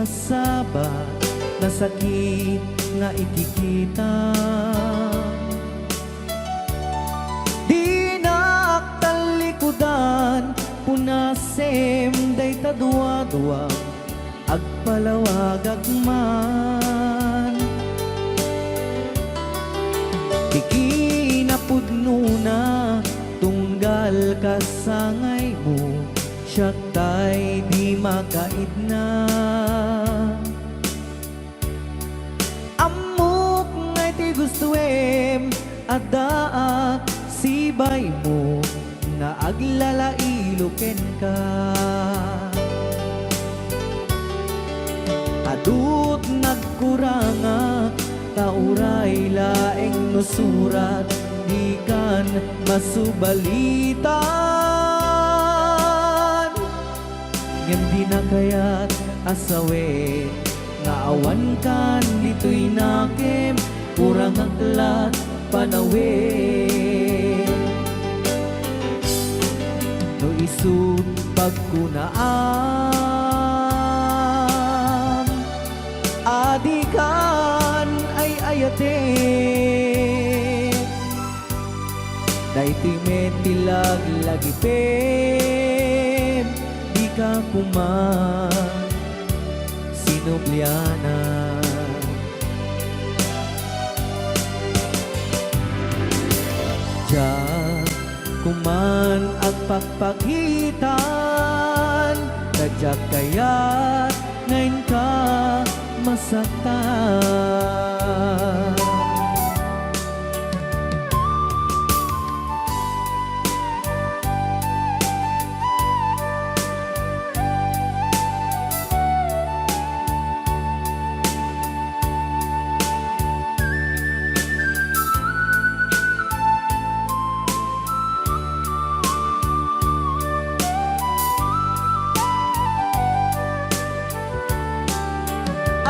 pasabat na sakit nga ikikita. Di naktalikudan punasem day tadwa-dwa agpalawag agman. Di kinapudno na tunggal kasangay mo, siya tay di makaid na. Amok ngay ti gustuem adaa sibay mo na aglalailuken ka. Adut nagkuranga tauray laeng nusurat di kan masubalitan. Ngem di na kaya't asawe nga awan kan dito'y nakem kurang aklat panawe. No isut pagkunaam adikan ay ayate. Daito'y metilag lagi pem di ka kuman sinubliana. Diyan kuman ang pagpagitan kadyak kaya't ngayon ka masaktan.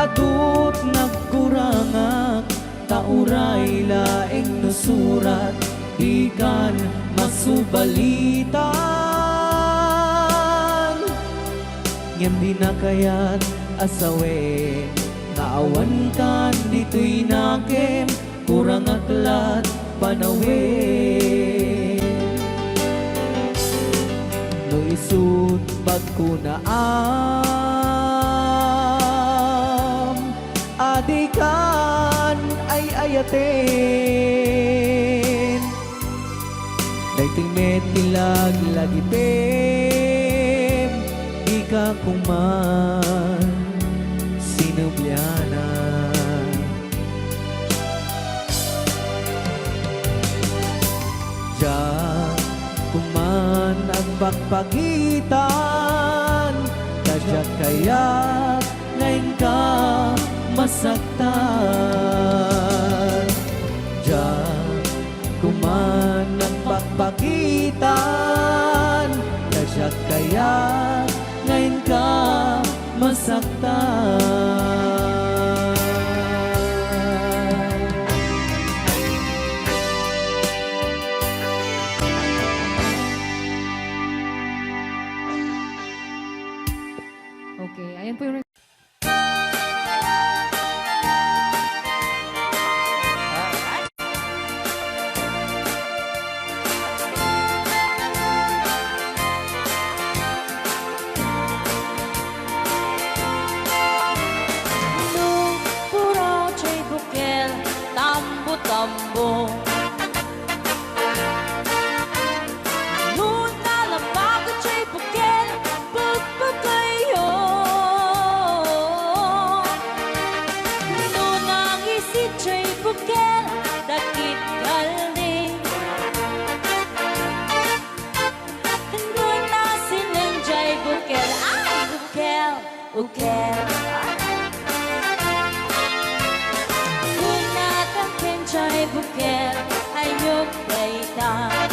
Adut nagkurangak tauray laeng nusurat di kan masubalitan. Ngem di na kaya't asawe nga awan kan dito'y nakem kurang aklat panawe. No isut pagkunaam adikan ay ayaten. Dayto'y metilag lagi pem di ka kuman sinubliana. Diyan kuman ang pagpagitan kadyak kaya't ngayon ka masaktan. Diyan kuman ang pagpagitan kadyak kaya't ngayon ka masaktan. Okay, ayan po yung tambo. Noon nalapag at siya'y bukel, pagpagayo. Noon ang isit siya'y bukel, dakit galing. Noon na silang siya'y bukel, ay bukel, bukel. Chay bukel ayok daytan.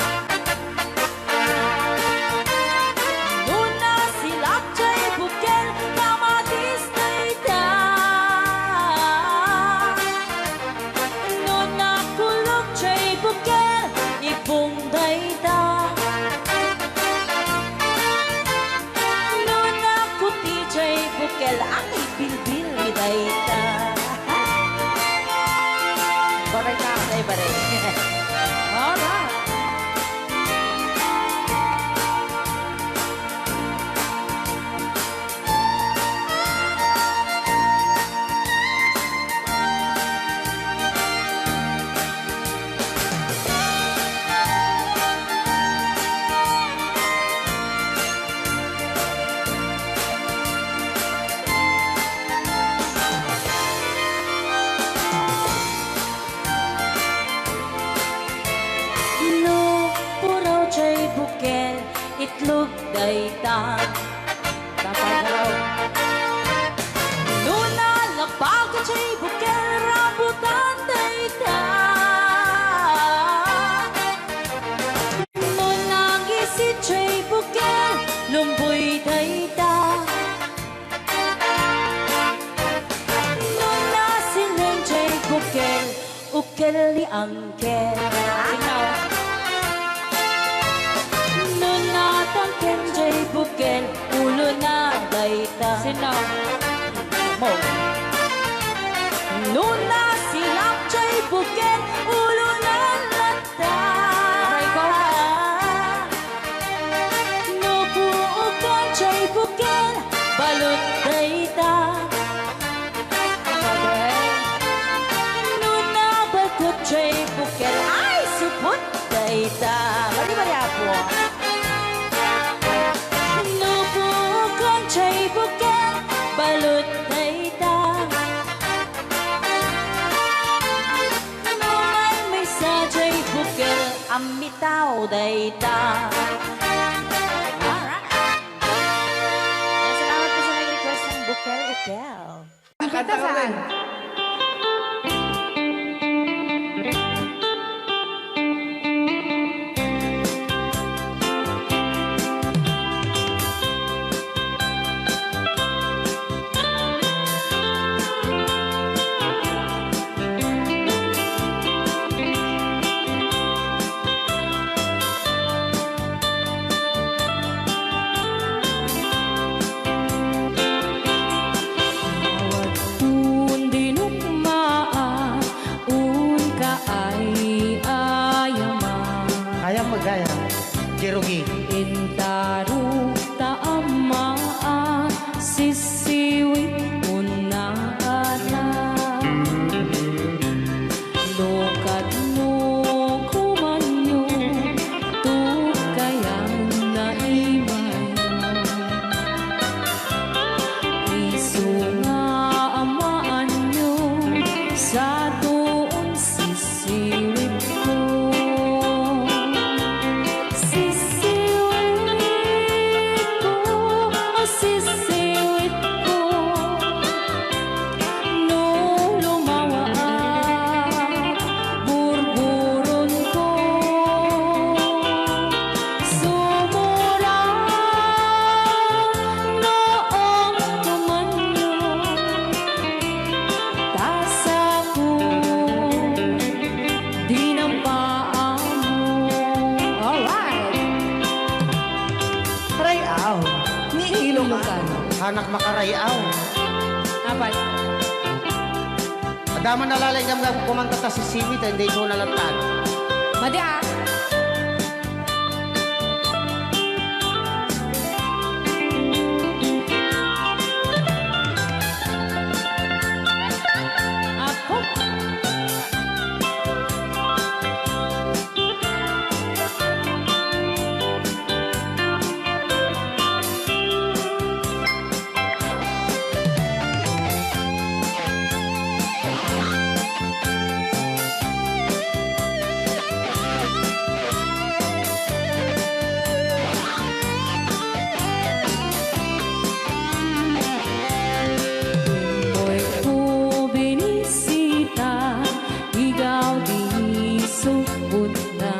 Nuna silap chay bukel kamatis daytan. Nuna kulog chay bukel ipong daytan. Nuna kuti chay bukel ang itlog dayta. Dapat raw. Nuna lapag at siya'y bukel rambutan dayta. Nuna gisit siya'y bukel lumboy dayta. Nuna silen siya'y bukel ukel li angkel. Nuna tangken siya'y bukel ulo na dayta. Sinaw. Mo. Nuna silap chay buken ulo na lata. Nubuukan chay buken balot dayta. Nuna bakot chay buken ay supot dayta. Mari apo. Nubuukan chay buken balot dayta. Amitaw dayta. Salamat po sa nag-request ng bukel ukel. Kita saan? Kaya magaya. Jerugi. Intaru taamaan sisiwit unana. Lokat mo kumanyo tukayan na imay. Isu nga amaan nyo sa doon sisiwit ko. Rayaw. Ni ilong Ilokan. anak makarayaw. Dapat. Adama nalalay nga mga kumanta ta si Siwit, hindi ko nalatan. Madi ah. Ako. Hoy ko binisita, ikaw di supot na.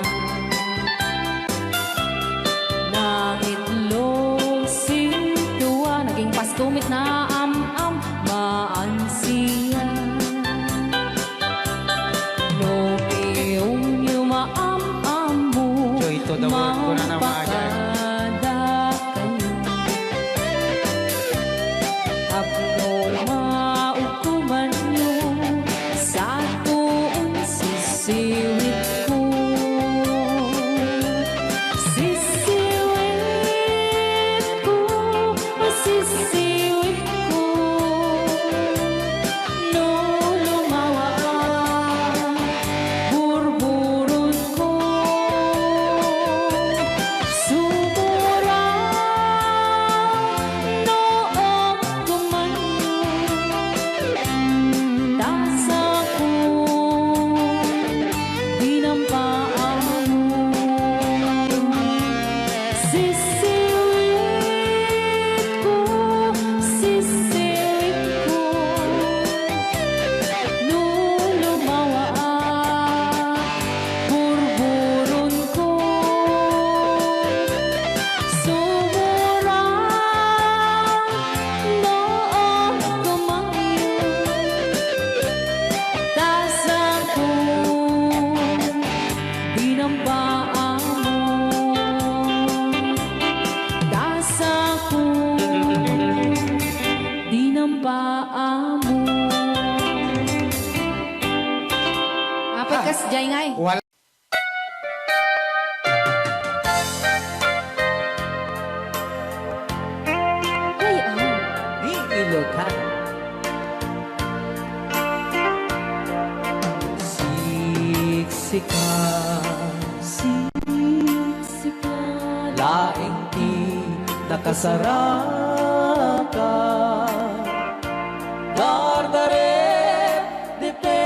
Nangitlog sintuwa, naging pastumit na am-am maansiya. Lopiyong yumaam-am mo, Joy to the world ko na naman. magpakada kayo. Apno maukuman nyo sa tuon sisiwit ko. Sisiwit ko, sisiwit ko. No lumawa burburot ko. kan siksika laing di nakasaraka dardarep depe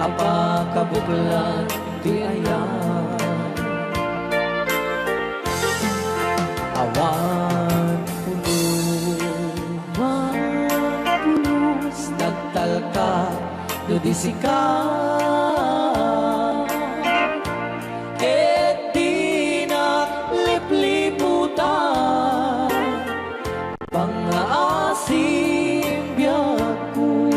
apa kabuklan di ayan awan pulos nagtalka dudisika et di naglipliputan pangaasim biyaku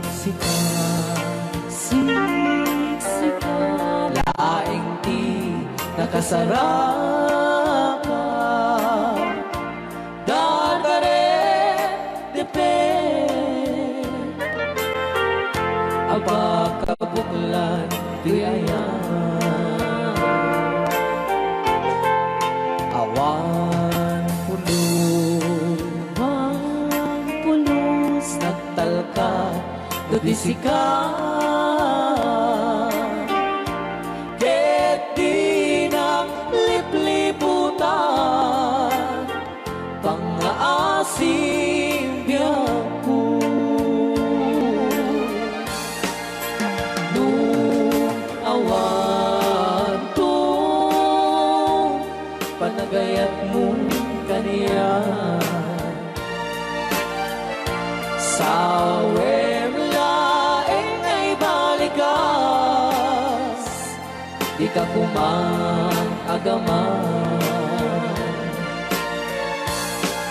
siksika laing di nakasaraka apa kabuklan di ayan awan pulos nagtalka dudisika ket di naglipliputan pangaasim biyaku awan to panagayat mo kaniya sawem laeng ay balikas di ka kumang agaman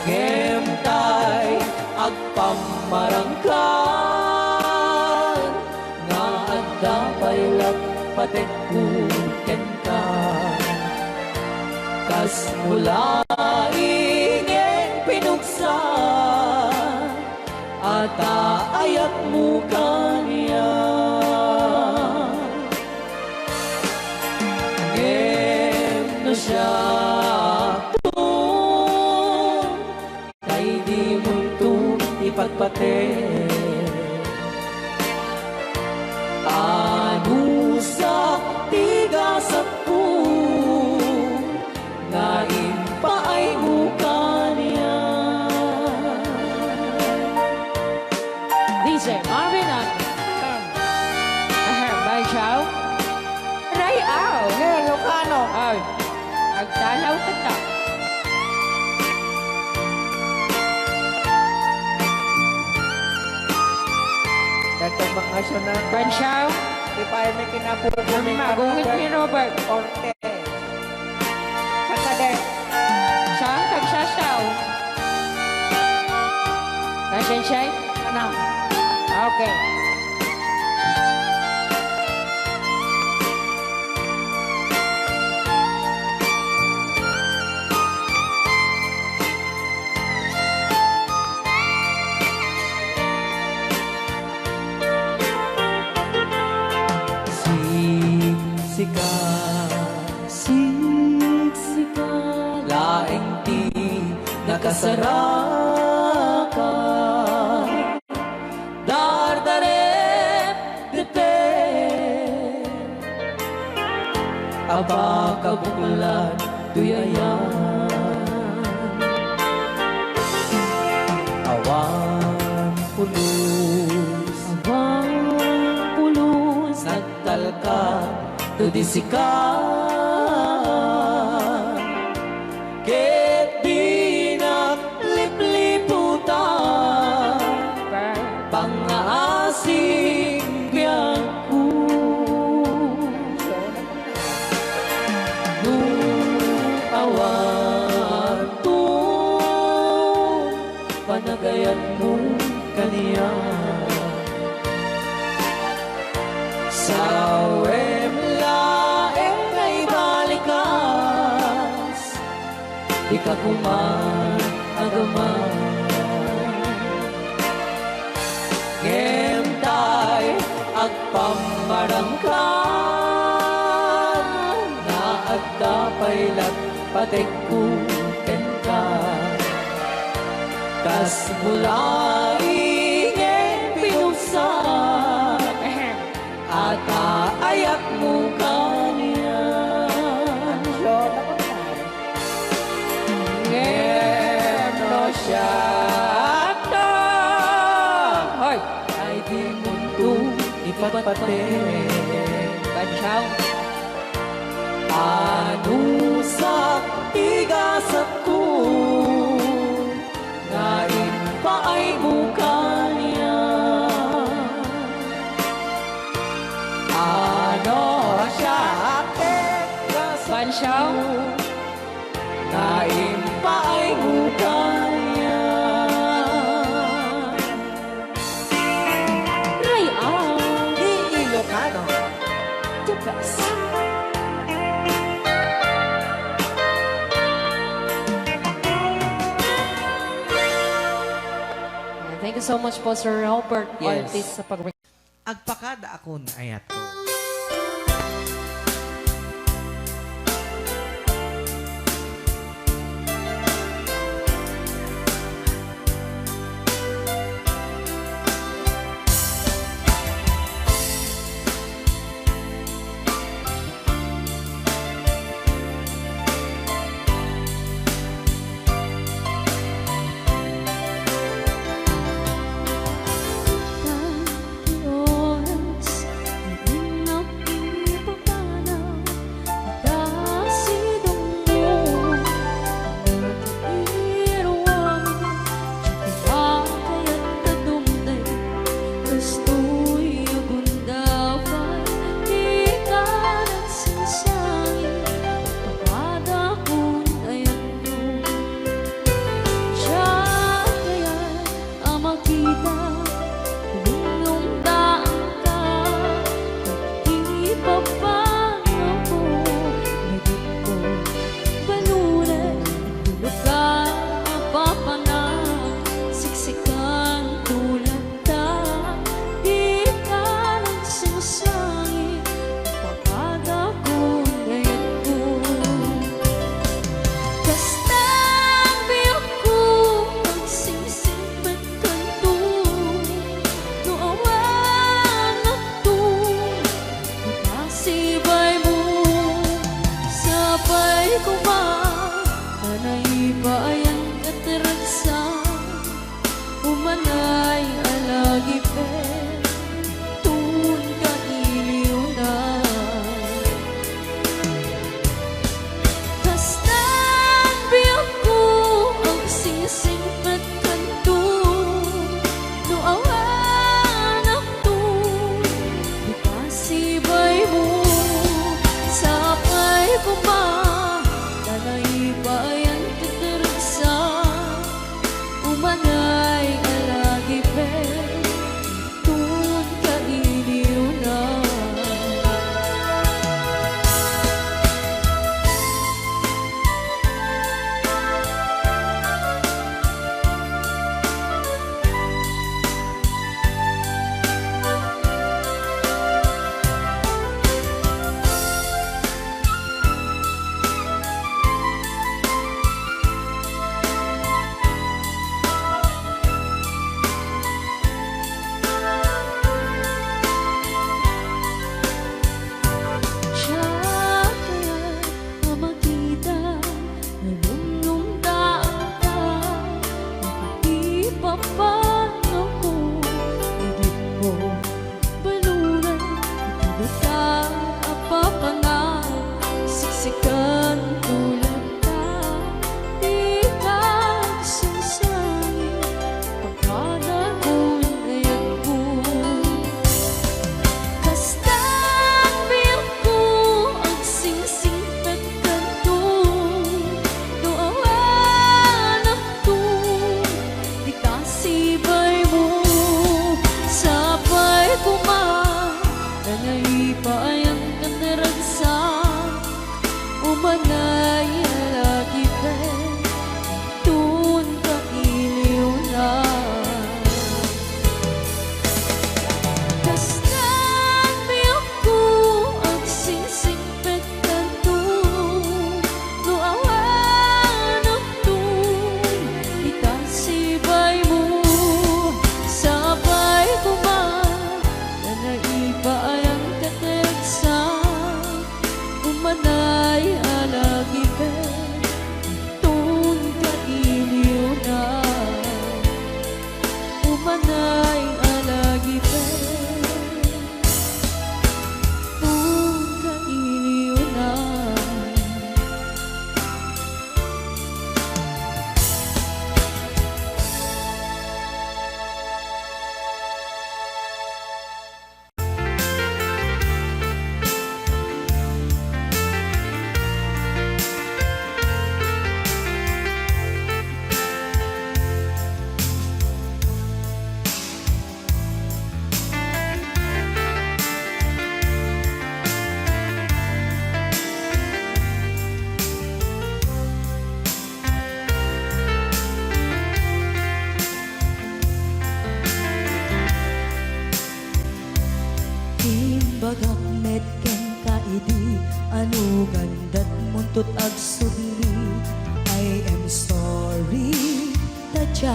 ngemtay agpamarangkan nga adda paylak patekku kenta kas mula ingeng pinuksa ata ayat mo kaniya ngem na siya kay di mo ito ipagpate sa tigasat ko ngayon pa ay mukha niya DJ Marvin at Bay Chow Ray Ao Ilocano. Ay, agtalaw ka ta Dato mga sunod. Bay Chow Di pa ay may kinapupunin magungit ni Robert Orte. Kakade. saan kagsasaw Kasensay Ano? okay siksika laing di nakasaraka dardarep depe apa kabuklan duyayan awan pulos nagtalka dudisika ket di naglipliputan pangaasim biyaku awan to panagayat mo kaniya sawem laeng ay balikas di ka kuman agaman agpamarangkan na Tapay-lat patek kuken ka Kas mula ingen pinusan Ahem. At aayak mo kanya Ngem no siya na Hoy. Ay di mundo ipatpate Bansaw. Anusak igasat ko Ngayon pa ay mukanya Ano siya gasat Bansaw. Ngayon pa ay mukanya Ray out. Iilocano The best. Thank you so much po, Sir Robert Yes. Ortiz, sa pag Agpakada akon ayat ko Oras, hindi na pinapapanaw. Nagkasidong mo, nag-iirwang. Tsaka kaya't kadumday, gusto'y abundapay. Di ka nagsasangin, pagpakada ko'n ayan mo. Siya kaya't ang makita. Nung daan ka, hindi pa paano ko naging ko balunan, lugar mapapanag, siksikan tulad ta, di Pagak medken ka idi anu gandat muntut ag sudli. I am sorry tadya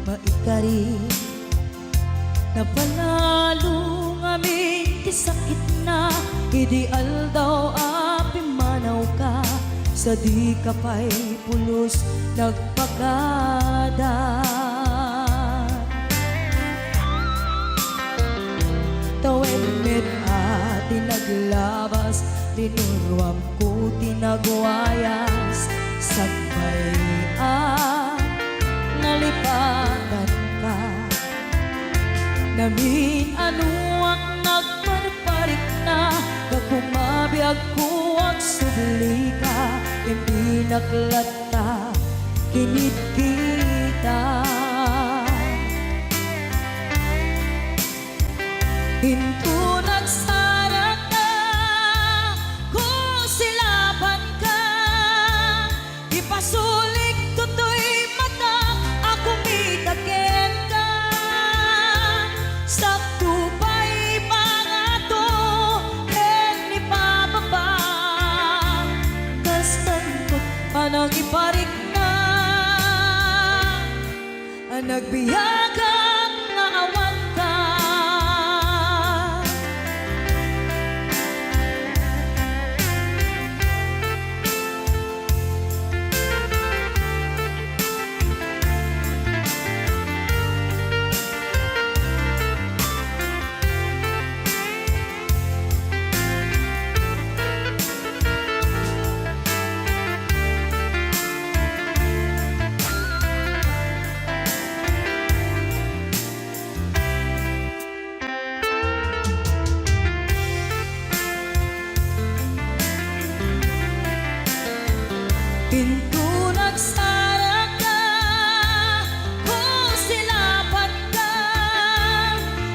maikari napanalo ngamin ti sakit na ideal daw api manaw ka sa di ka pa'y pulos nagpagada. Tawen met ati naglabas tinuruam ko tinagwayas sakbay nalipatan ka namin anuak nagparparik na nagkumabiyag ko at subli ka hindi naklata kinit kita. Hinto nagsarap na kung silaban ka ipasulik tutoy mata ako mitaken ka sakto pa'y pangato ken ni pababa kastantot panang iparik na nagbiyagang nga awan ka. Pinto nagsara ka kung silapan ka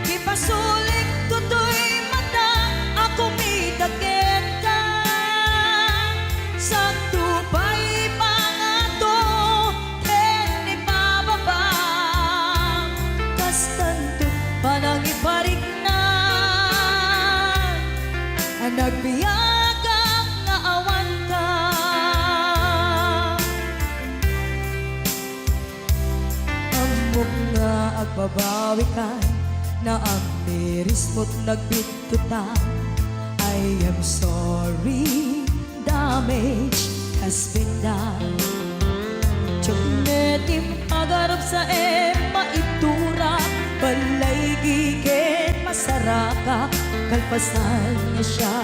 ipasulik tutoy mata ako mitaken ka sakto pa'y pangato ken ipababa kastanto panang iparik na nagbiyagang nga awan ka. Nga agbabawi ka na ang miris mo't nagbitutan. I am sorry, damage has been done. Tiyagnetim agarap sa maitura balay gigit masaraka kalpasan niya siya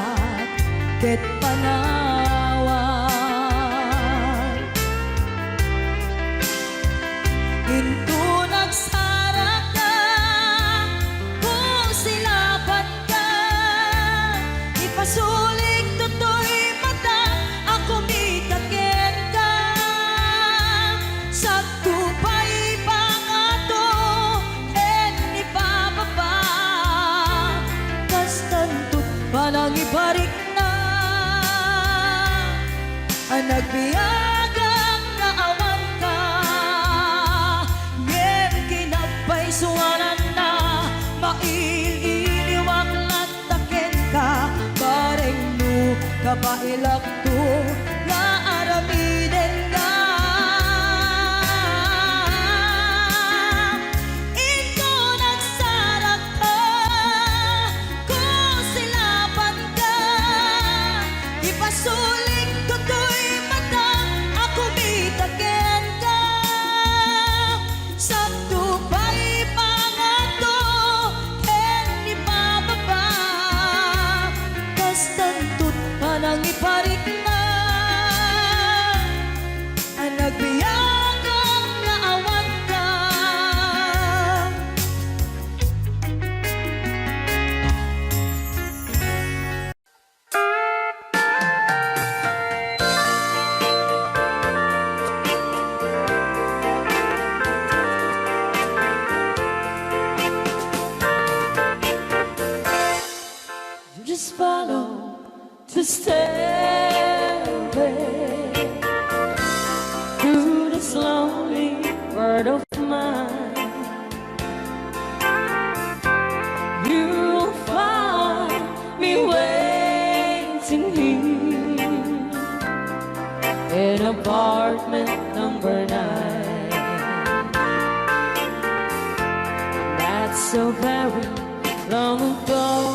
ket panawan. Into nagsara ka kung silaban ka ipasulik tutoy mata ako mitaken ka sakto pa'y pangato ken ipababa kastantot panang ibarik na nagbiyagang nga awan ka. Suwanan na maililiwag lataken ka bareng no kapailak to nga aramiden ka. Ito nagsarap ka kung silaban ka ipasulik tutoy mata ako mitaken ka sakto pa'y pangato ken ipababa kastantot panang iparik na nagbiyagang nga awan ka. Just follow the stairway through this lonely world of mine. You'll find apartment number 9. That's so very long ago.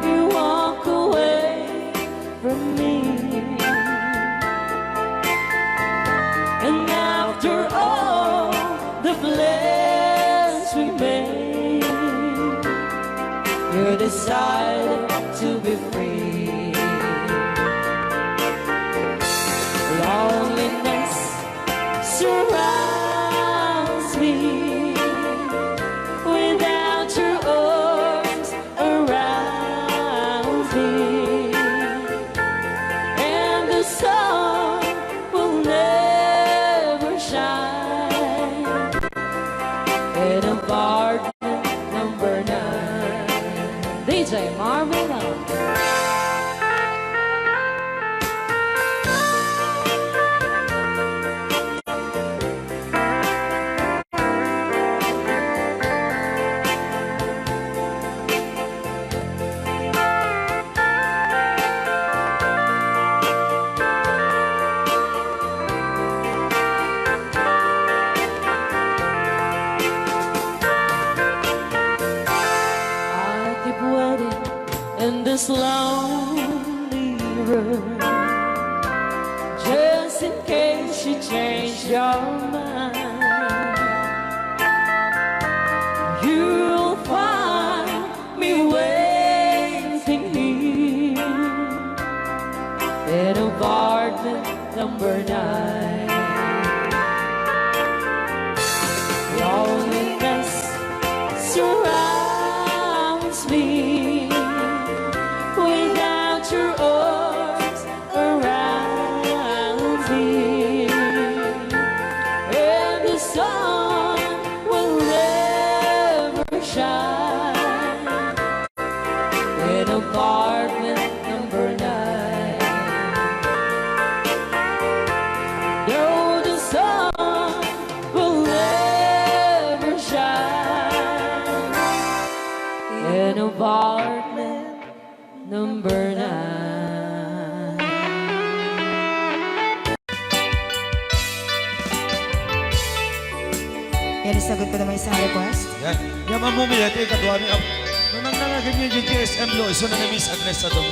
You walk away from me, and after all the plans we made, you decided to be free. Loneliness surrounds me without your arms around me, and the sun will never shine in apartment number 9. DJ Marvin. In this lonely room, just in case you change your mind, you'll find me waiting here in apartment number 9. Loneliness surrounds me without your arms around me, and the sun will never shine in apartment number 9. No, the sun will never shine in apartment number 9. Yan, isagot ko naman isang request. Yan. Yan mamumili. Ito yung kadwa niya. Nung nangangaganyan yung KSM Law, iso na Miss Agnes sa doon.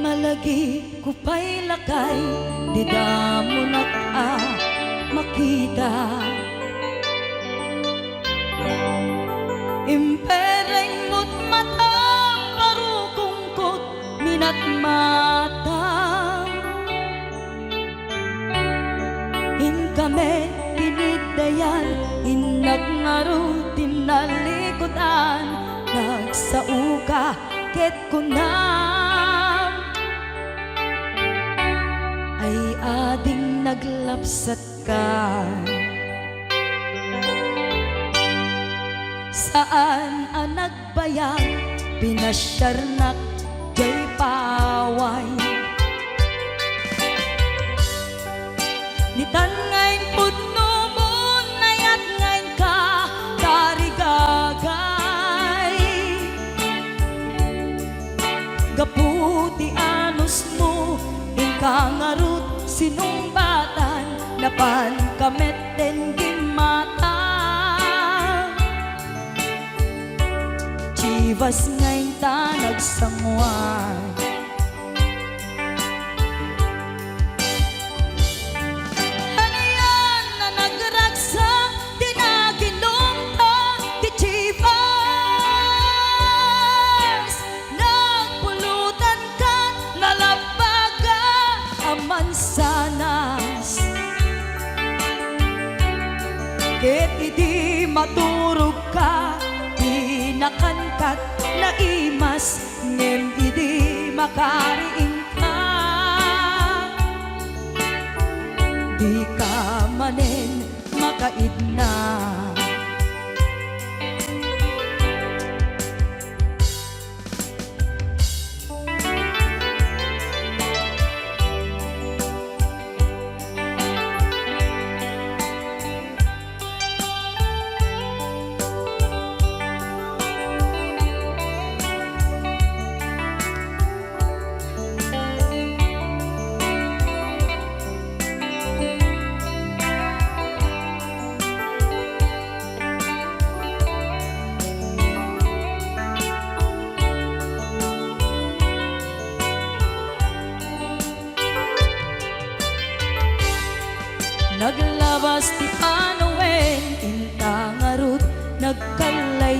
Malagi ko pa'y lakay, di damo na makita. Impereng mo't matang parukungkot minat mata. In kami pinidayan, inag ngaro tinalikutan, nagsauka ket kunam ay ading naglapsat ka. Saan ang nagbayag, pinasyarnak jay paway. Nitan ngayon pudno mo, nayat ngayon ka, tarigagay. Gaputi anos mo, ingkangarut sinumbatan, napan kamet den mata. Chivas ngayon ta nagsangwan, ano yan na nagragsak, tinaginom ta, di Chivas. Nagpulutan ka, nalabaga, aman sanas. Ket idi maturog ka, nakankat na imas, ngem idi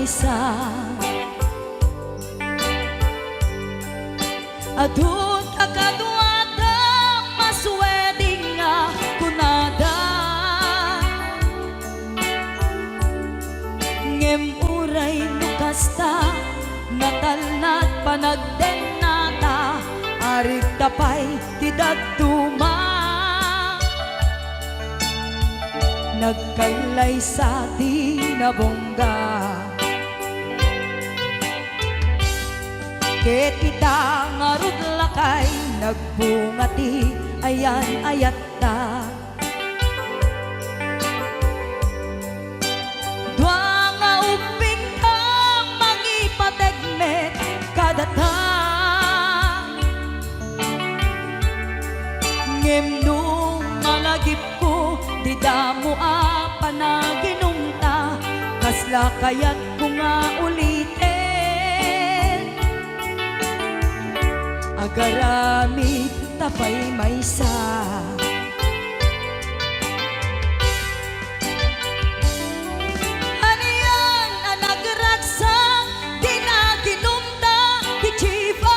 maysa Adun kakaduada masweding nga kunada Ngem uray nukasta natalnat panagdenata Arig tapay tidagtuma Nagkailay sa tinabongga Ket kita ngarud lakay nagbungati ayan ayatta Dua nga uping ka mangipategmet kadata Ngem nung malagip ko di damo a panaginumta kasla kayat ko nga ulitin Agaramid tapay maysa Aniyan ang nagragsang dinaginumta di Chivas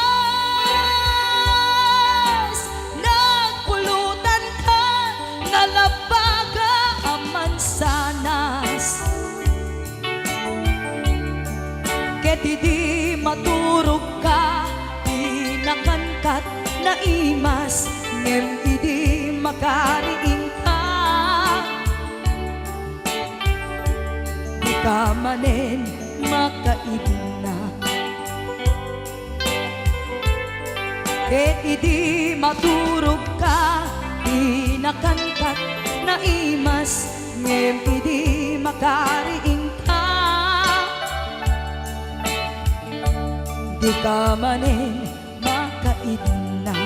Nagpulutan ka nalabaga ang mansanas Ket di maturog ka nakangkat na imas ngem idi makariing ka di ka manen makaibna ket idi maturog ka di nakangkat na imas ngem idi makariing ka di ka manen kaidna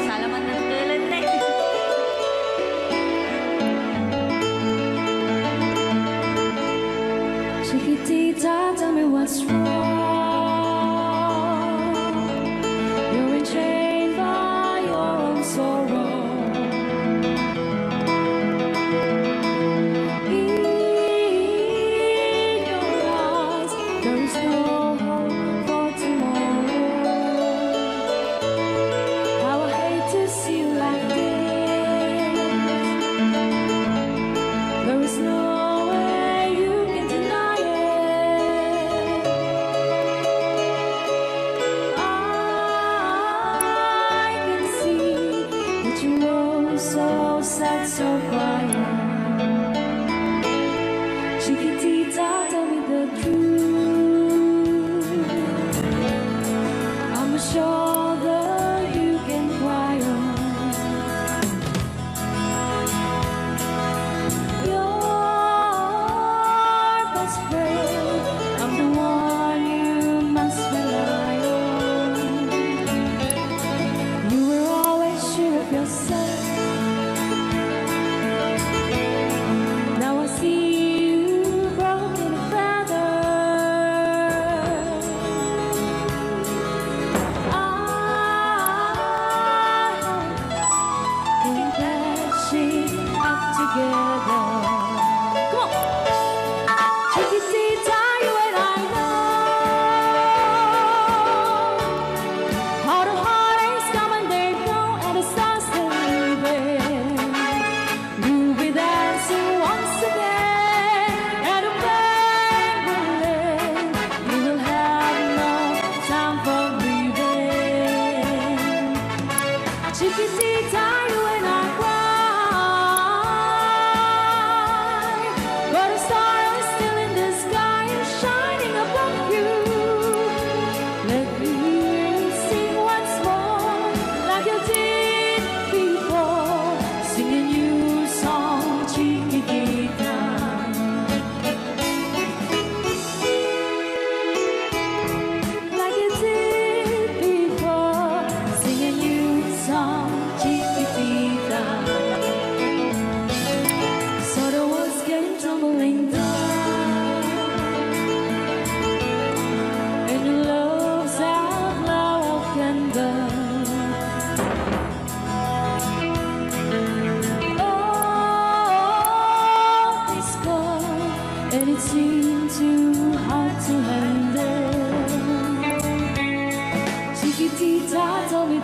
Salamat ng tulan na Chiquitita, tell me what's wrong You're enchained by your own sorrow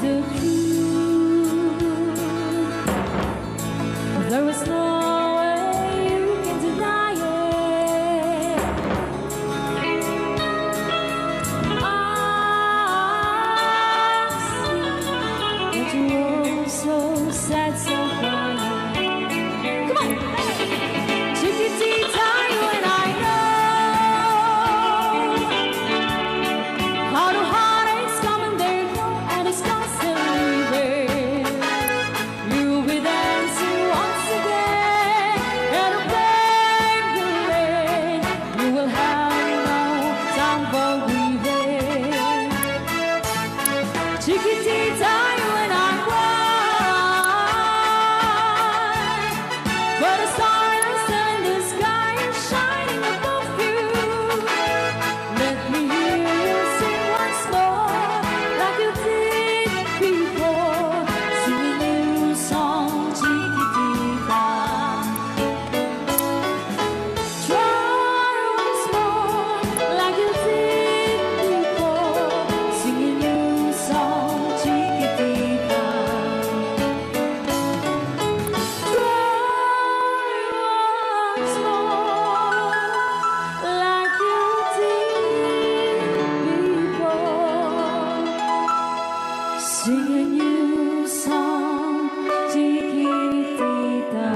the truth. There is no way you can deny it. I see that you're so sad, so crying. Come on, Chiquitita, you and I know how the heartaches come and they go, and it's constantly there. You'll be dancing once again, and a break the rain. You will have no time for grieving. Chiquitita, you and I cry, but the stars in the sky are shining above you. Let me hear you sing once more, like you did before. Sing a new song, Chiquitita. Try once more, like you did before. Sing a new song, Chiquitita. Sing a new song, Chiquitita.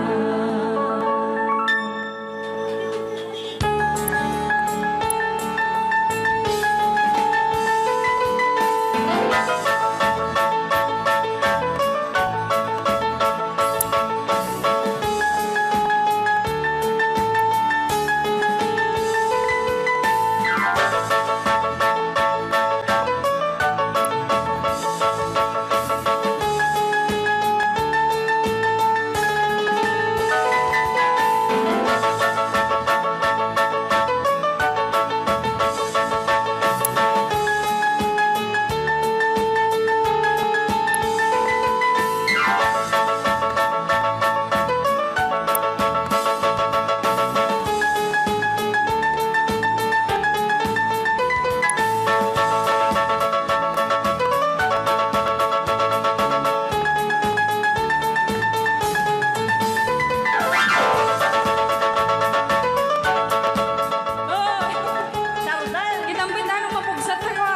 Kitang pindahan ng mapugsat na ko.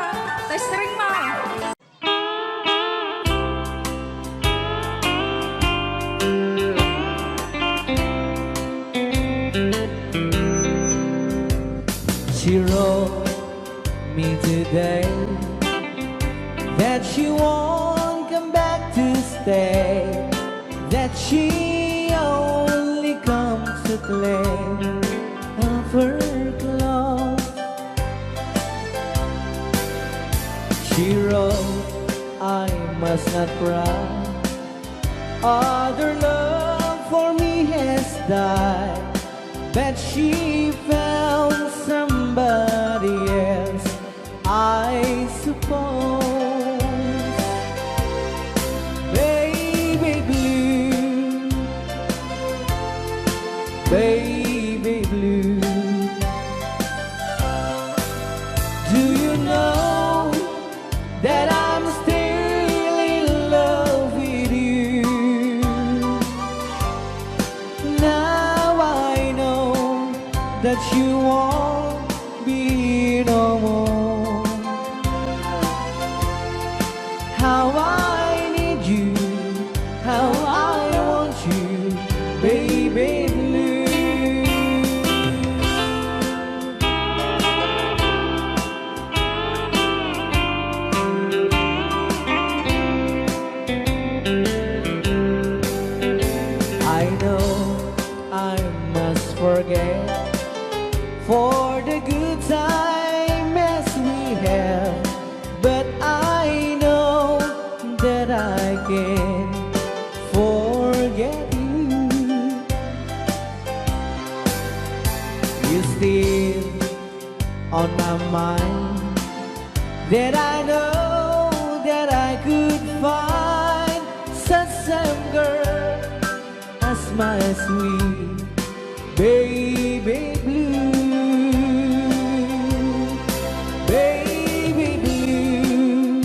Testring mo. She wrote me today that she won't come back to stay, that she only comes to claim of her clothes. She wrote, I must not cry, other love for me has died, that she found somebody else, I suppose. Baby blue, baby blue, do you know that I'm still in love with you? Now I know that you won't be no more. How I need you, how I want you, baby blue. I know I must forget for the good time as we have, but I know that I can forget you. You're still on my mind, that I know that I could find such a girl as my sweet baby blue. Baby blue,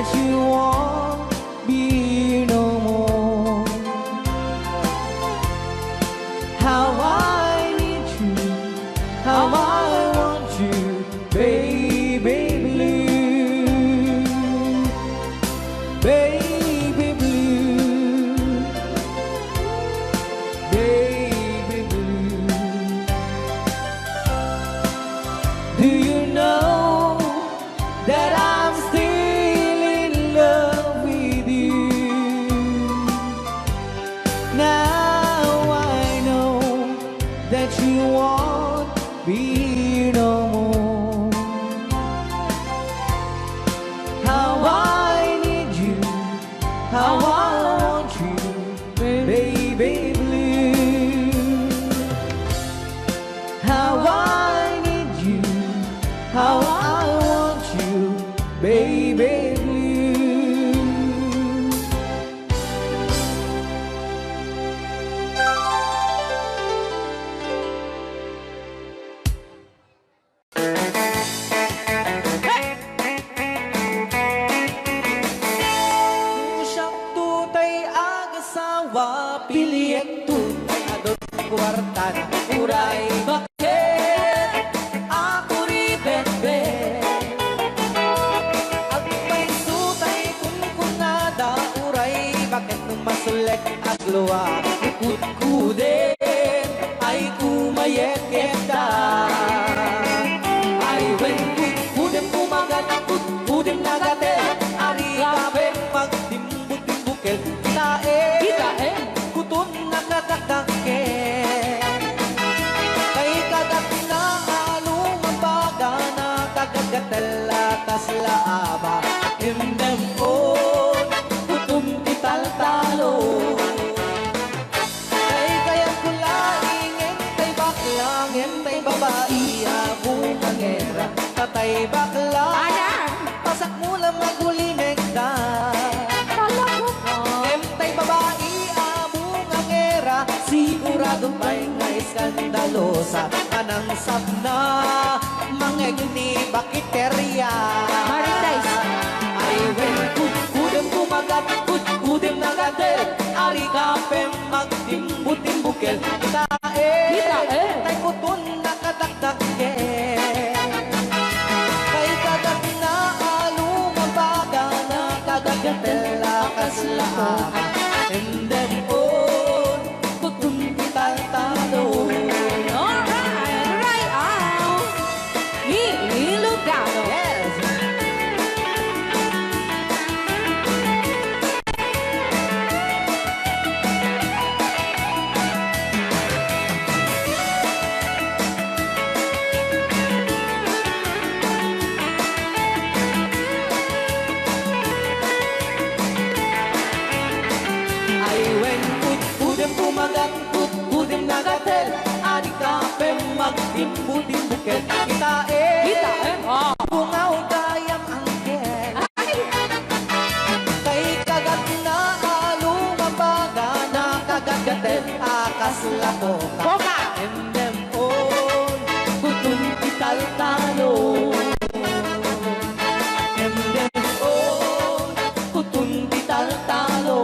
that you won't be here no more. How I need you, how I want you, baby blue, baby blue, baby blue. Do you know that I'm still in love with you? Now I know that you won't be here no more. How I need you, how I want you, baby blue. How I need you, how I want you, baby blue. Usap tutay agasawa, piliyek tutay adot kwarta na uray. Bakit ako ri bebe? At may sutay kung kunada uray. Bakit nung masulek at luwa ikut-kudin ay kumayeketa. Ay when kudem kumagat kudem nagate. Ari kape magtimbut-timbukel. Kitae kutum nakakakake. Kay kagat na along mabaga na kagagatela kaslaaba. Indem on kutum tital-talo. Kay kayang kulaing entay baklang entay babae abong angera. Tatay bakla pasak mula magulimeg ka. Entay babae abong angera. Sigurado pa'y nga iskandalosa. Anang sabna mangeg ni bakiterya. Ay when kudem kumagat kudem nagate. Ari kapem magtimbut-timbukel. Kitae tay kuton nakadakdake. Kay kagat na alumabaga na kagagatela kaslaha. And then on kuton tital-talo. Alright out. Me Lugano. Yes. Ay when kudem kumagat kudem nagatel. Ari kapem magtimbut-timbukel. Kitae bungaw kayang angkel. Kay kagat na alumabaga na kagagatel akaslako ka. Endem on kutun tital-talo. Endem on kutun tital-talo.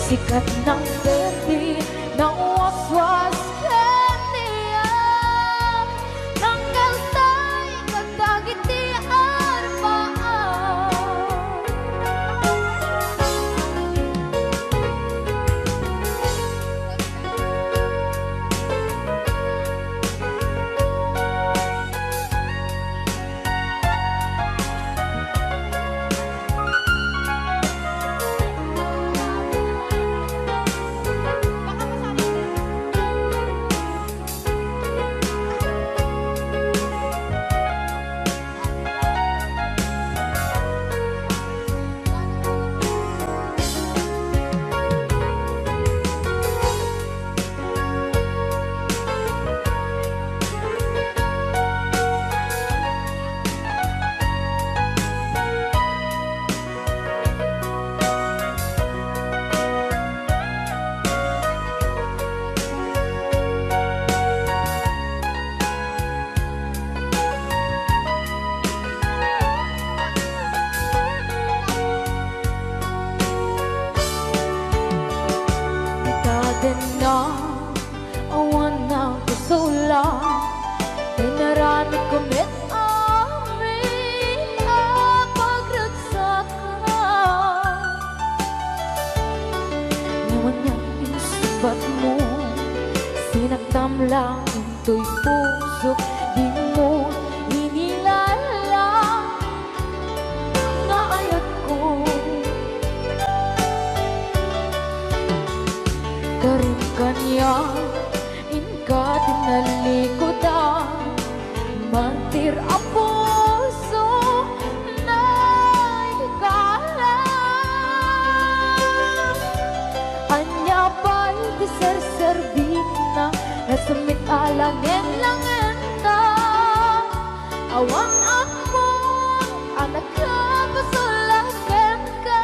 Sikat ng berde ng waswas kaniya Tanggal tay katagiti arbaan na awan ng kasula Pinarami kumit amin ang pagragsakan Ngayon niyang isubat mo Sinagtam lang into'y puso Di mo hinilala Nga ayat ko Karin kanya inka tinalikodan Mantir ang puso na ikalang Anya ba'y diserservin na Nasamit alangin langin na Awang ako anak ka pasulakin ka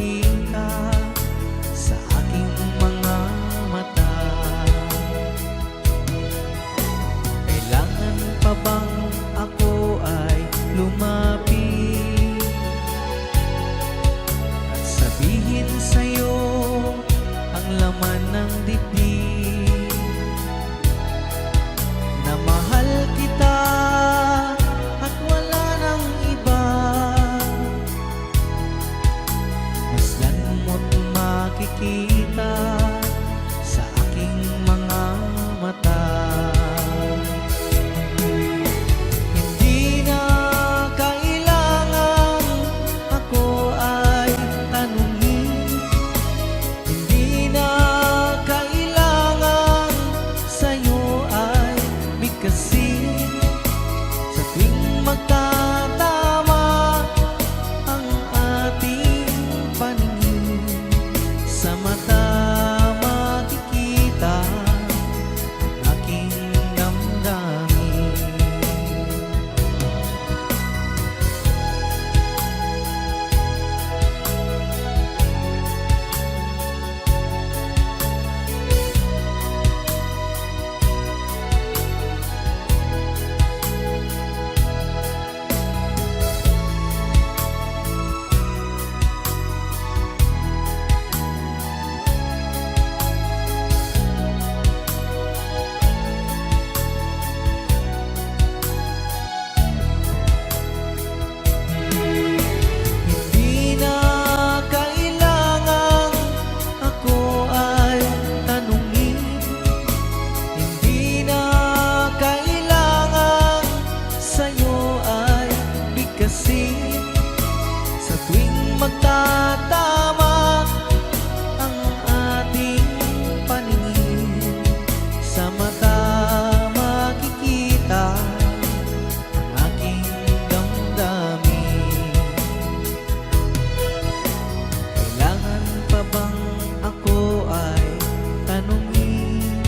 makikita sa aking mga mata. Kailangan pa bang ako ay lumapit at sabihin sa'yo ang laman ng dibdib na mahal kita at wala nang iba? Masdan mo't makikita sa aking mga mata. Hindi na kailangan ako ay tanungin, hindi na kailangan sa'yo ay bigkasin. Sa tuwing magtatama ang ating paningin, sa mata makikita ang aking damdamin. Hindi na kailangan ako ay tanungin, hindi na kailangan sa'yo ay bigkasin. Sa tuwing magtatama ang ating paningin, sa mata makikita ang aking damdamin. Kailangan pa bang ako ay tanungin?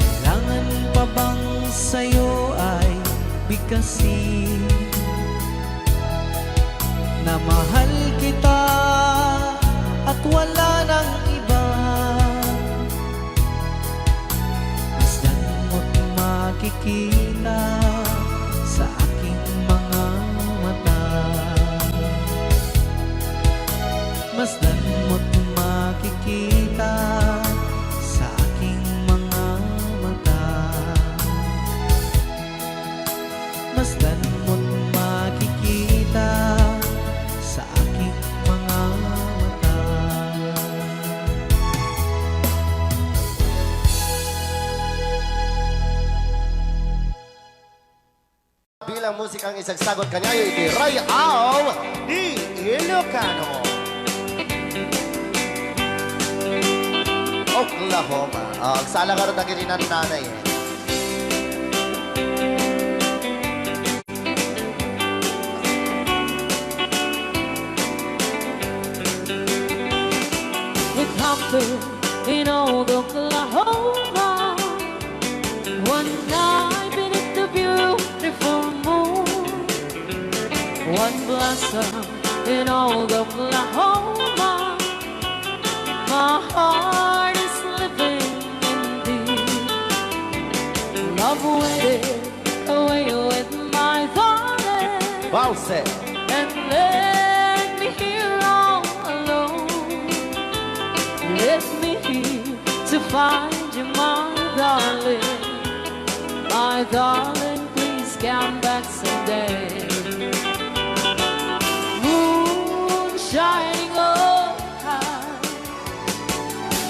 Kailangan pa bang sa'yo ay bigkasin na mahal kita at wala nang iba? Masdan mo't makikita sa aking mga mata. Masdan mo't makikita sa aking mga mata. Masdan mo't makikita sa aking mga mata. Bilang musikang isagsagot kanya, itiray ang di Ilocano. Oklahoma. Ang sala ka rin na kininan nanay. It happened in old Oklahoma one night beneath the beautiful moon. One blossom in old Oklahoma. My heart is living in thee. Love waited away with my darling, Bounce. and let me here all alone. Let me here to find you, my darling. My darling, please come back someday. Moon shining up high,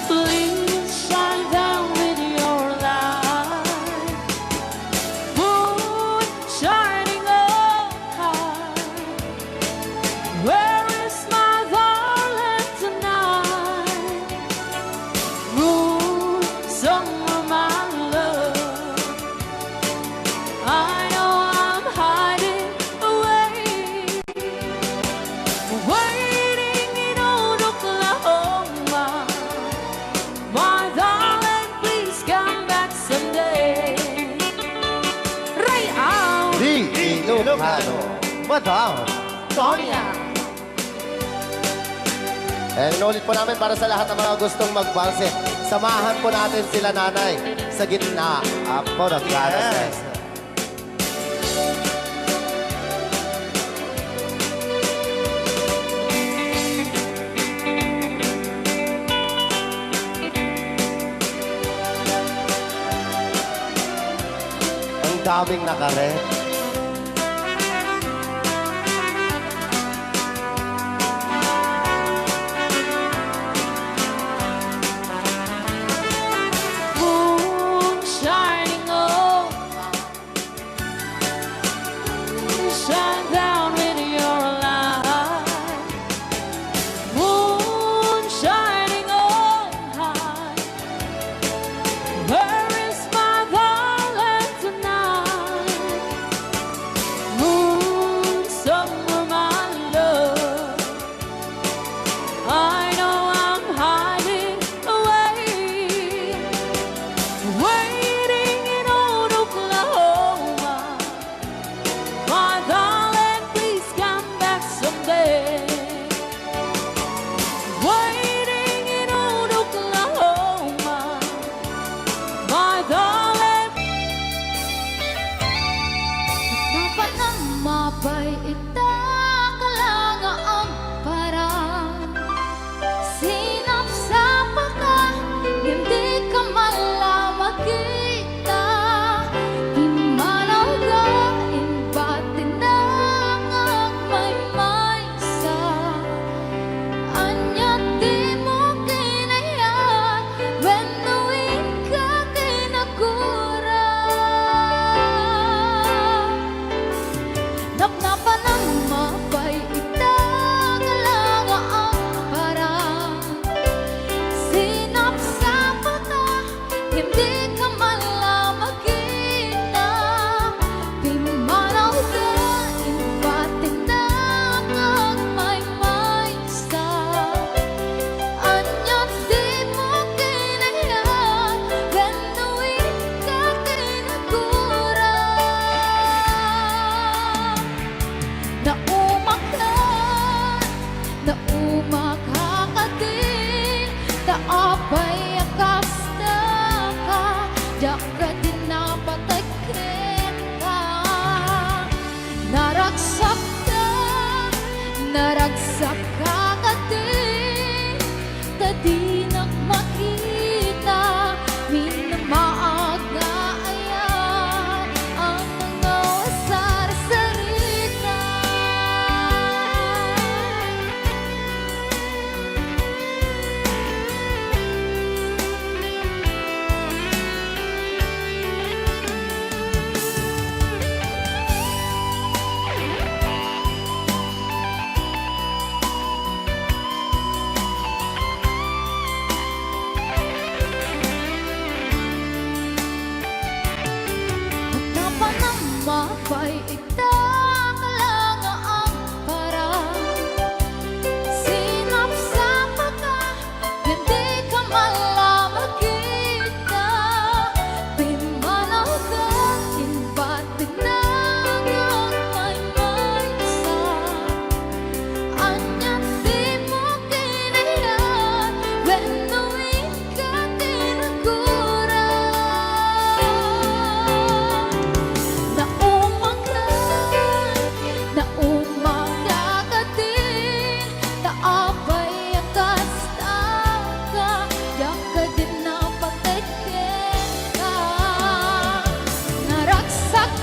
please shine down with your light. Moon shining up high, where is my darling tonight? Moon, summer, my love, I know I'm hiding away, waiting in old Oklahoma. My darling, please come back someday. Right out, Di Ilocano. Madam. Sonia. And inulit po namin para sa lahat ng mga gustong magbalse. Samahan po natin sila nanay sa gitna. Apo, nagkaras. Ang daming nakaret. Moon shining on, shine down with your light. Moon shining on high. Where is my darling tonight? Moon, summer, my love. I know I'm hiding away, waiting in old Oklahoma. My darling, please come back someday. Waiting in old Oklahoma. My darling. Dapat na mapay ang parang sinapsapa ka, hindi ka malamagita. Imanaw ka, imbatin na may maysa. Anya di mo kinayat, when knowing ka kinakura. Napnapan ng mapay ang parang sinapsapa ka, hindi ka malamagita. Pimanaw ka, imbatin na may maysa. Anya di mo kinayat, when knowing ka kinakura. Naumakakatin, taapay akas na ka, daka din napatakin ka. Naragsak ka katin, tadi makita, minamaaga ayan, ang mga wasar-sarita. Mapay lang ang parang sinapsapa ka, hindi ka malamagita. Pimanaw ka, imbatin na may maysa. Anya di mo kinayat, when knowing ka kinakura. Naumakakatin, taapay akas na ka, daka din napatakin ka. Naragsak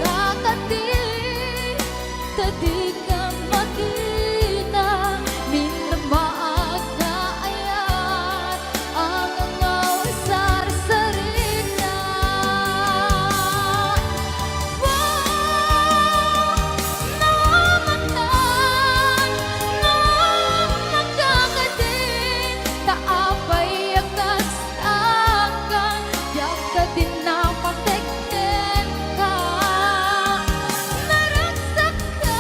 ka katin, tadi ka makita, minamaaga ayan, ang mga wasar-sarita. Nakakatin, taapay akas ka, daka din napatakin ka. Naragsak ka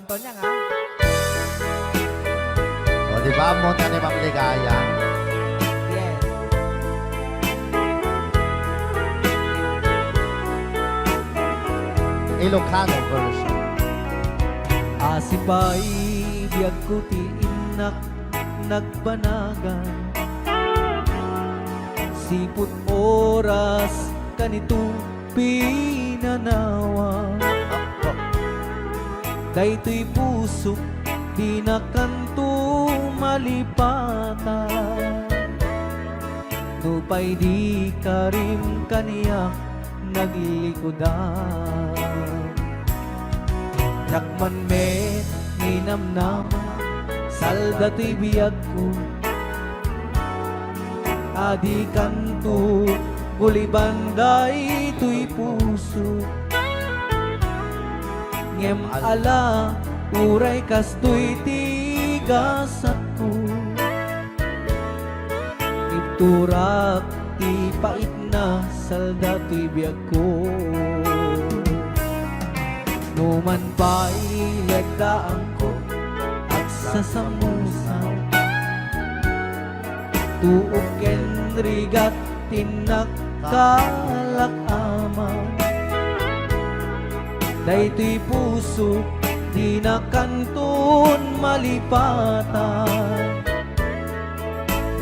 Anton yan, ha? O, di ba? Monta ni Ma'am Ligaya. Yes. Ilocano version. Asipay biyag ko ti inak nagbanagan siput oras kanito pinanawa daytoy puso di na kanto malipatan nupay di karim kaniya naglikodan Nakman me ninamnama salda to'y biyag ko adi kanto gulibanday to'y puso ngem ala uray kasto'y tigasat ko iturak ti pait na salda to'y biyag ko Numan pa'y lagdaan ko at sasamusan Tuok ken rigat tinakkalakama Daytoy puso di na kanton malipatan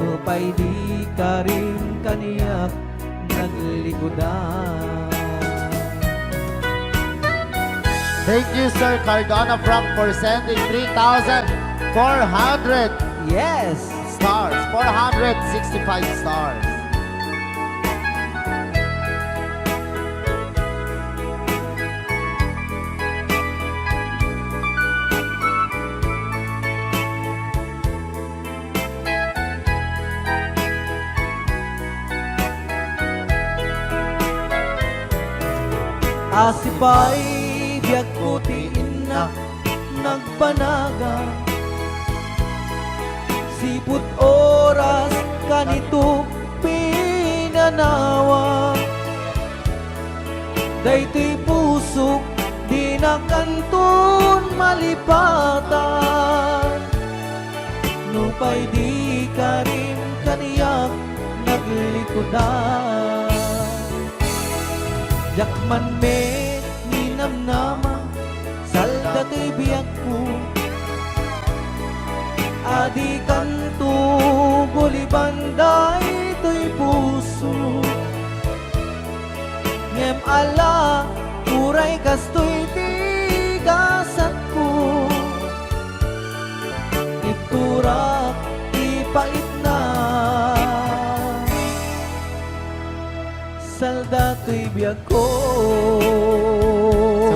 Nupay di ka rin kaniyak naglikodan Thank you, Sir Cardona Frank, for sending 3,400 Yes! stars. 465 stars. Asipay biyag ko ti inak nagpanaga Siput oras kanito pinanawa Daytoy puso di na kanton malipatan Nupay di ka rin kaniyak naglikodan Jakman me ninamnama salda to'y biyag ko Adi kanto gulibanday to'y puso Ngem ala uray kasto'y tigasat ko Iturak ipait na salda to'y biyag ko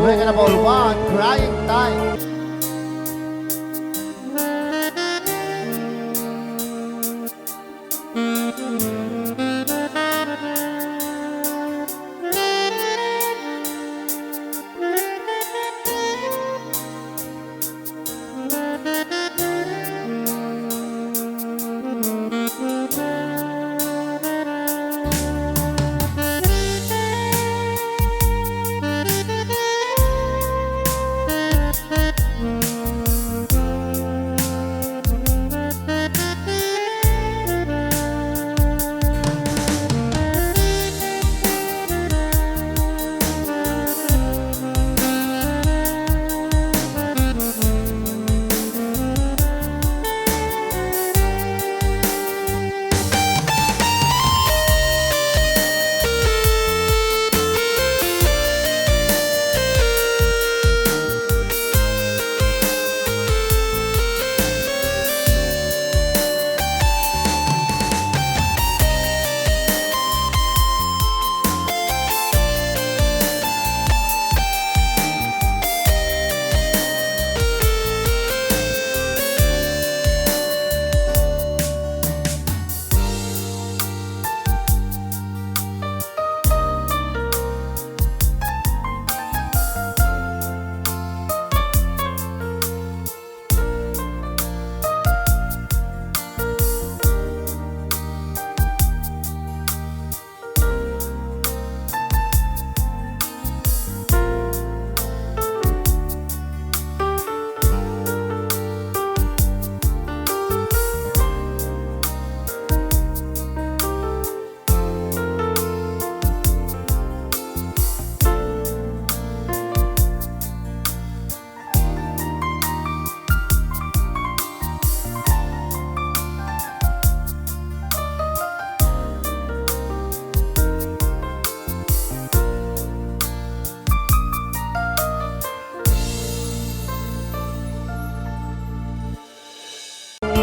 Sabay ka na for one, crying time.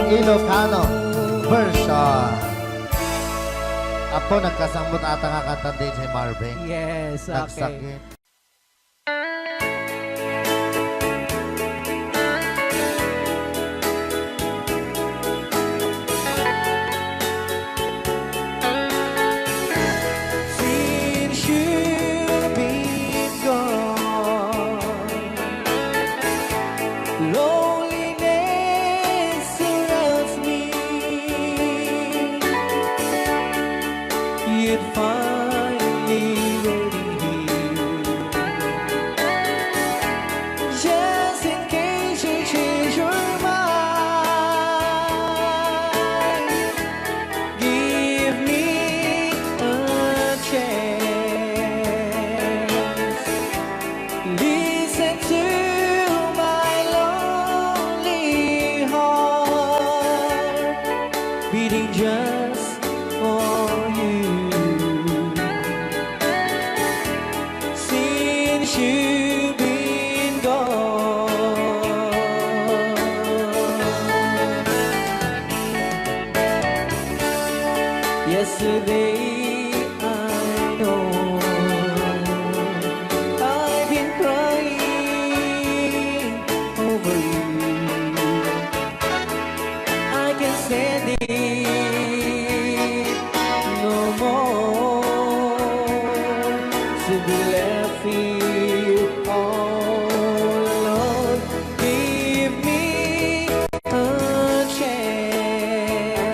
Ilocano version. Apo, nagkasambot ata nga kanta din si Marvin. Yes, okay. Nagsakit. Since you've been gone, loneliness surrounds me. You'd finally waiting here, just in case you change your mind. Give me a chance. Listen to my lonely heart beating just for you. Since you've been gone, yesterday I know I've been crying over you. I can stand it no more to be left here all alone. Give me a chance.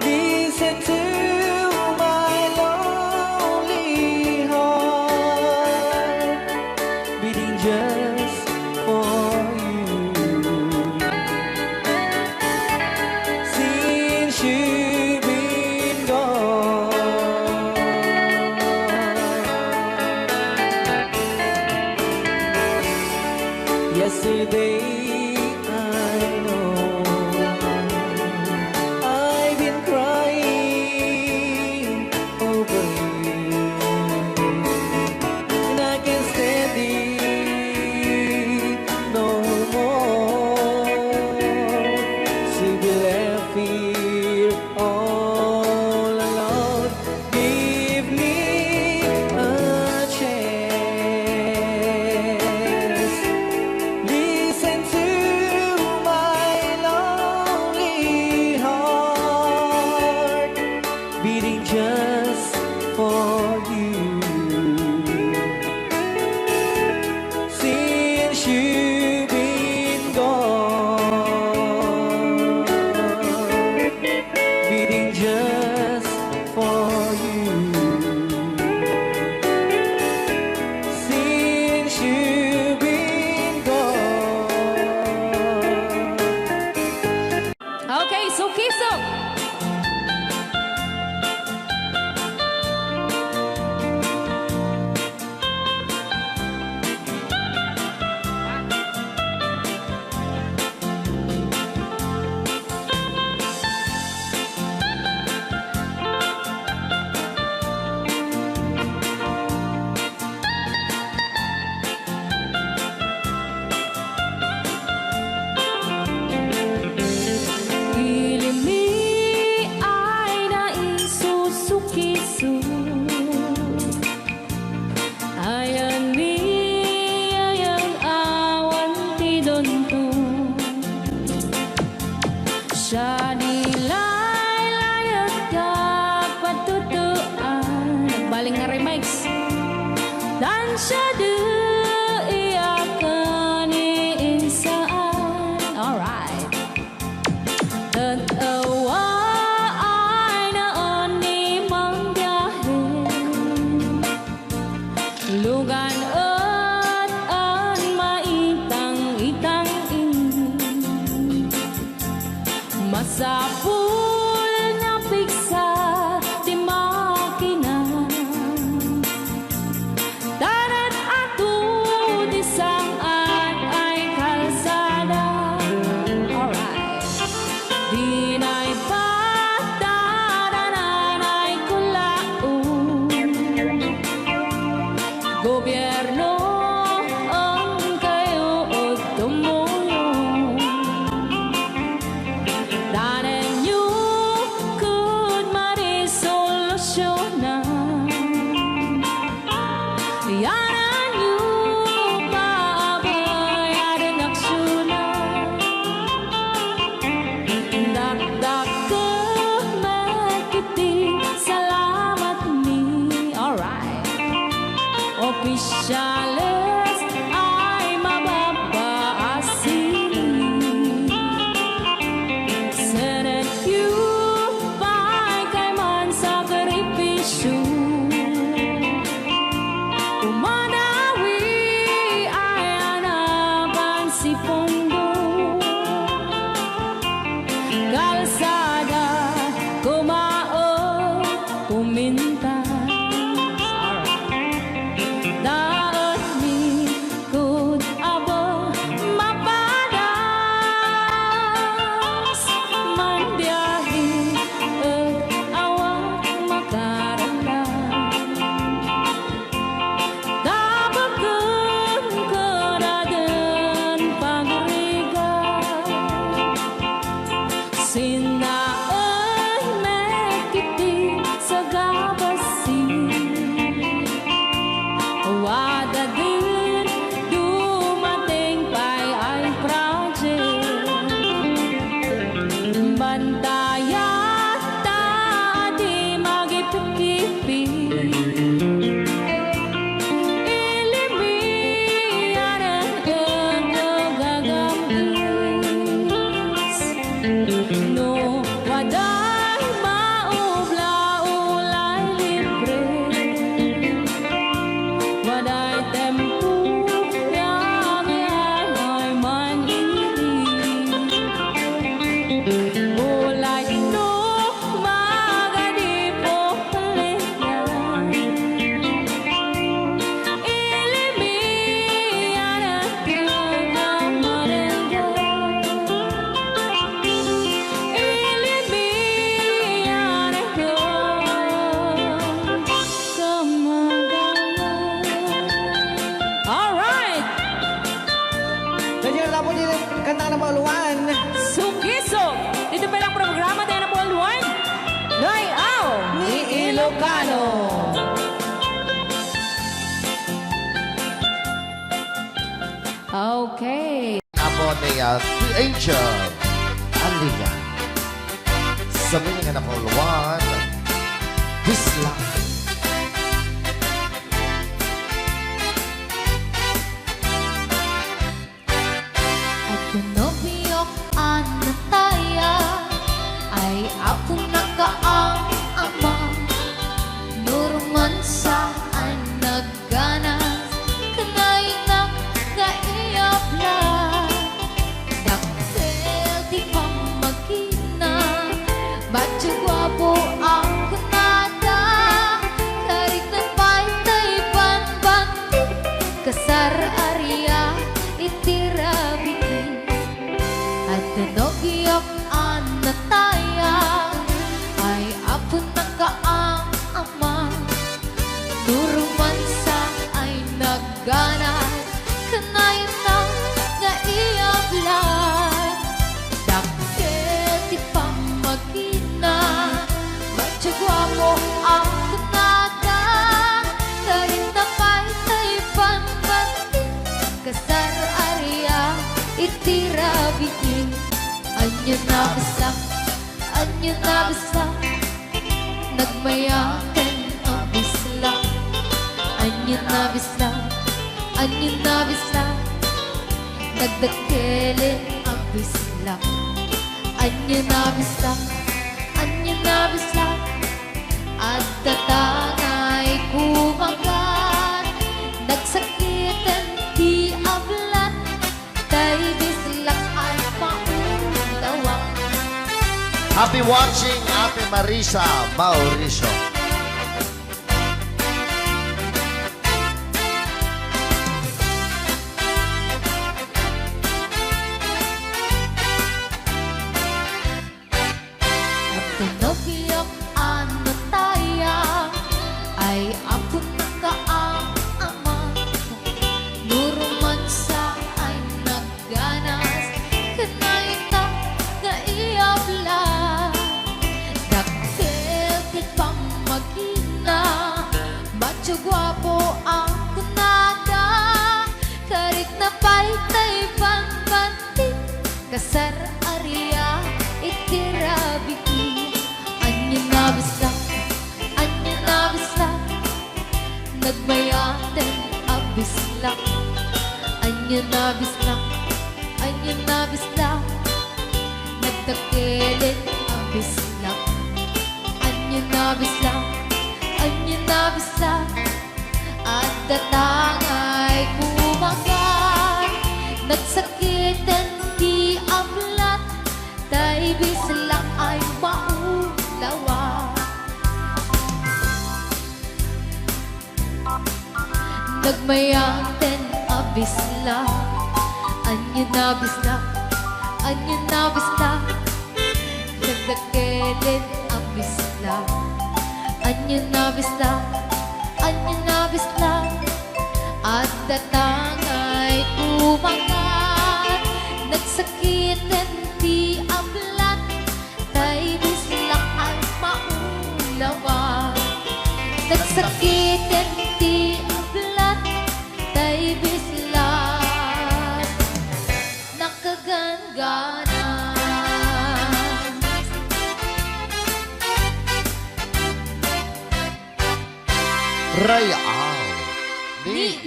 Listen to my lonely heart beating just for you. Since you've been gone, yesterday I know I've been crying over you, and I can't stand it no more to be left here all alone. Give me a chance. Listen to my lonely heart beating just for you. Since you've been gone, beating just for you. Since you've been gone. Okay, so kiso. Ilimi ay naisusukisu. Ayan ni ayang awan ti donto. Siya nilay layat ka patutuan. Nagbaling nga remix. Dan siya du iyakan iinsaan. Alright. Tatawa ay naon ni mang biyahe. Lugan at an maitang-itang ini. Masapul na piksa di makina. Darat at sosyales ay mababaasin. Senekyu kay man sakripisyo. Umanawi ay anapan si Pondo. Kalsada kumao puminta. Daot mi kud abo mapadas. Mandiyahi awak makaralan. Dabagan kanadan pagrigay. Sinaon mekiti sa gabasin. Wada din dumating pa'y ay project. Bantayan ta di magipipipi. Ilimiyan ang gagambis. No waday maubla ulay libre. Waday tempo yang ay manili. Ulay no magadipo kaliyan. Ilimiyan ang gagamarenggay. Ilimiyan ang gagamarenggay. Alright! Ganyan na po din kanta ng Baluan. Sukiso! Dito pa lang programa tayo ng Buwan. Nayaw ni Ilocano. Okay. Apo ni The Angel. Aliyah. Sabi nga na Pauluan. This life. At pinobiyok anataya ay ako nakaang ama. Nurman sa ay nagganas kanay ng kaiyabla. Daktel di pa magina Bacho guwapo ang kunada. Karik na pantay panbanti kasar area itirabitin. At tinobiyok anataya ay apon na kaang ama. Turuman sa ay nagganas kanay ng naiyablan. Dakkel di pa magina Bacho guwapo ang kunada. Karin na pantay panbanti kasar area itirabitin. Anyo na basak nagmayakan ang bisla. Anyo na basak nagdakelen ang bisla. Anyo na basak at tatangay kumagat. Nagsakitan di ablan tay bislak ay paundawak. Happy watching, Ate Marisa Mauricio. At tinobiyok anataya ay ako nakaang ama. Nuruman sa ay nagganas kanay na naiyabla. Daktel di pa magina Bacho guwapo ang kunada. Karik na paytay panbanti kasar area itirabitin. Anyo na basak nagmayaten Anyo na bislang, anyo na bislang, nagdakilit ang bislang. Anyo na bislang, anyo na bislang, at datang ay kumagat. Nagsakitan di ablat, tay bislang ay maulawa. Nagmayang ten abisla, anyo na bisla, anyo na bisla, nagdakilit ang bisla. Anyo na bisla, anyo na bisla, at datang ay kumagat. Nagsakitan di ablat, tay bisla ay maulawa. Nagsakitan di ablat, tay bisla nakaganggana. Rayaw. Ni